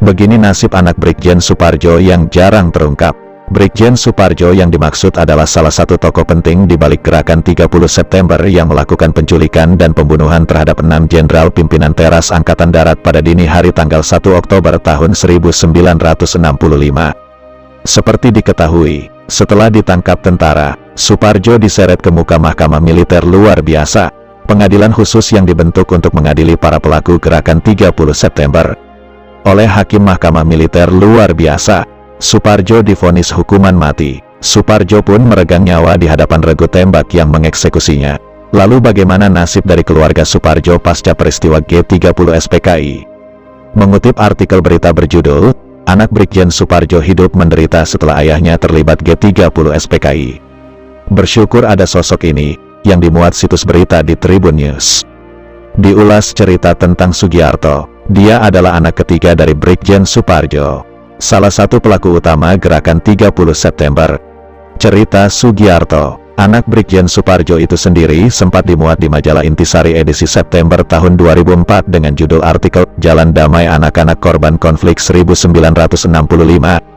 Begini nasib anak Brigjen Suparjo yang jarang terungkap. Brigjen Suparjo yang dimaksud adalah salah satu tokoh penting di balik gerakan 30 September yang melakukan penculikan dan pembunuhan terhadap 6 jenderal pimpinan teras Angkatan Darat pada dini hari tanggal 1 Oktober tahun 1965. Seperti diketahui, setelah ditangkap tentara, Suparjo diseret ke muka Mahkamah Militer Luar Biasa, pengadilan khusus yang dibentuk untuk mengadili para pelaku gerakan 30 September. Oleh Hakim Mahkamah Militer Luar Biasa, Suparjo divonis hukuman mati. Suparjo pun meregang nyawa di hadapan regu tembak yang mengeksekusinya. Lalu bagaimana nasib dari keluarga Suparjo pasca peristiwa G30 SPKI? Mengutip artikel berita berjudul, Anak Brigjen Suparjo hidup menderita setelah ayahnya terlibat G30 SPKI. Bersyukur ada sosok ini, yang dimuat situs berita di Tribun News. Diulas cerita tentang Sugiarto. Dia adalah anak ketiga dari Brigjen Suparjo, salah satu pelaku utama gerakan 30 September. Cerita Sugiarto, anak Brigjen Suparjo itu sendiri sempat dimuat di majalah Intisari edisi September tahun 2004 dengan judul artikel Jalan Damai Anak-anak Korban Konflik 1965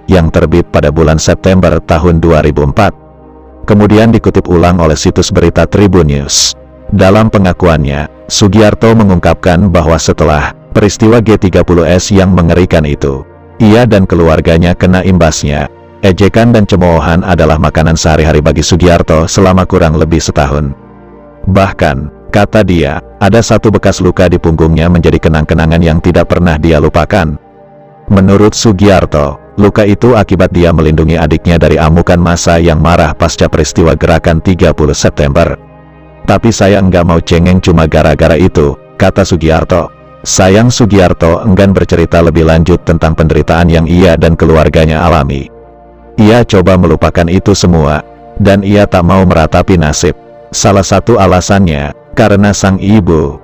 yang terbit pada bulan September tahun 2004. Kemudian dikutip ulang oleh situs berita Tribun News. Dalam pengakuannya, Sugiarto mengungkapkan bahwa setelah peristiwa G30S yang mengerikan itu, ia dan keluarganya kena imbasnya. Ejekan dan cemoohan adalah makanan sehari-hari bagi Sugiarto selama kurang lebih setahun. Bahkan, kata dia, ada satu bekas luka di punggungnya menjadi kenang-kenangan yang tidak pernah dia lupakan. Menurut Sugiarto, luka itu akibat dia melindungi adiknya dari amukan massa yang marah pasca peristiwa gerakan 30 September. Tapi saya enggak mau cengeng cuma gara-gara itu, kata Sugiarto. Sayang Sugiarto enggan bercerita lebih lanjut tentang penderitaan yang ia dan keluarganya alami. Ia coba melupakan itu semua, dan ia tak mau meratapi nasib. Salah satu alasannya, karena sang ibu.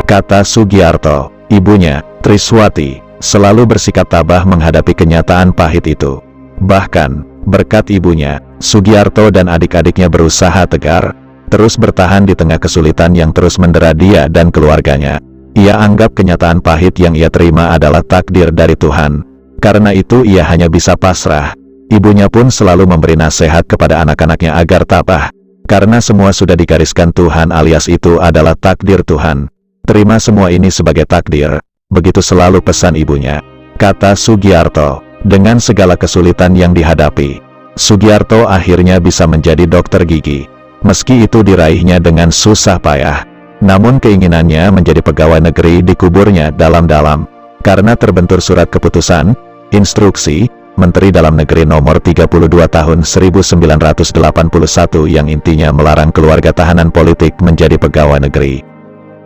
Kata Sugiarto, ibunya, Triswati, selalu bersikap tabah menghadapi kenyataan pahit itu. Bahkan, berkat ibunya, Sugiarto dan adik-adiknya berusaha tegar, terus bertahan di tengah kesulitan yang terus mendera dia dan keluarganya. Ia anggap kenyataan pahit yang ia terima adalah takdir dari Tuhan. Karena itu ia hanya bisa pasrah. Ibunya pun selalu memberi nasihat kepada anak-anaknya agar tabah. Karena semua sudah digariskan Tuhan alias itu adalah takdir Tuhan. Terima semua ini sebagai takdir. Begitu selalu pesan ibunya. Kata Sugiarto, dengan segala kesulitan yang dihadapi, Sugiarto akhirnya bisa menjadi dokter gigi. Meski itu diraihnya dengan susah payah, namun keinginannya menjadi pegawai negeri dikuburnya dalam-dalam. Karena terbentur surat keputusan, instruksi, Menteri Dalam Negeri nomor 32 tahun 1981 yang intinya melarang keluarga tahanan politik menjadi pegawai negeri.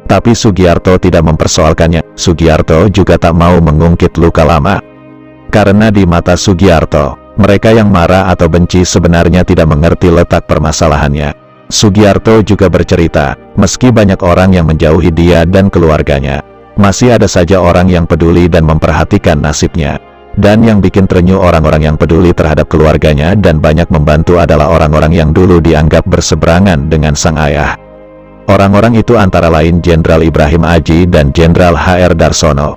Tapi Sugiarto tidak mempersoalkannya. Sugiarto juga tak mau mengungkit luka lama. Karena di mata Sugiarto, mereka yang marah atau benci sebenarnya tidak mengerti letak permasalahannya. Sugiarto juga bercerita, meski banyak orang yang menjauhi dia dan keluarganya, masih ada saja orang yang peduli dan memperhatikan nasibnya. Dan yang bikin terenyuh orang-orang yang peduli terhadap keluarganya dan banyak membantu adalah orang-orang yang dulu dianggap berseberangan dengan sang ayah. Orang-orang itu antara lain Jenderal Ibrahim Aji dan Jenderal HR Darsono.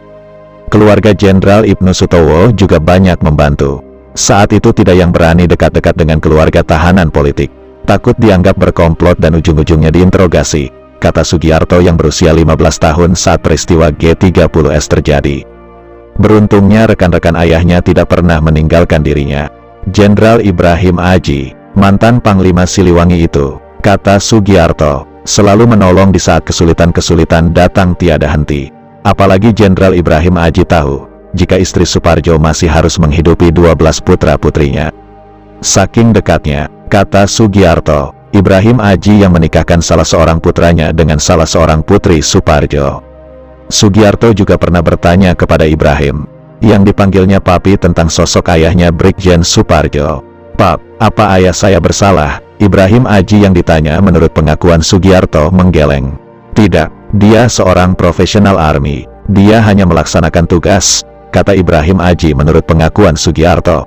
Keluarga Jenderal Ibnu Sutowo juga banyak membantu. Saat itu tidak yang berani dekat-dekat dengan keluarga tahanan politik. Takut dianggap berkomplot dan ujung-ujungnya diinterogasi, kata Sugiarto yang berusia 15 tahun saat peristiwa G30S terjadi. Beruntungnya rekan-rekan ayahnya tidak pernah meninggalkan dirinya. Jenderal Ibrahim Aji, mantan Panglima Siliwangi itu, kata Sugiarto, selalu menolong di saat kesulitan-kesulitan datang tiada henti. Apalagi Jenderal Ibrahim Aji tahu, jika istri Suparjo masih harus menghidupi 12 putra-putrinya. Saking dekatnya, kata Sugiarto, Ibrahim Aji yang menikahkan salah seorang putranya dengan salah seorang putri Suparjo. Sugiarto juga pernah bertanya kepada Ibrahim, yang dipanggilnya Papi, tentang sosok ayahnya Brigjen Suparjo. Pap, apa ayah saya bersalah? Ibrahim Aji yang ditanya menurut pengakuan Sugiarto menggeleng. Tidak, dia seorang profesional army. Dia hanya melaksanakan tugas, kata Ibrahim Aji menurut pengakuan Sugiarto.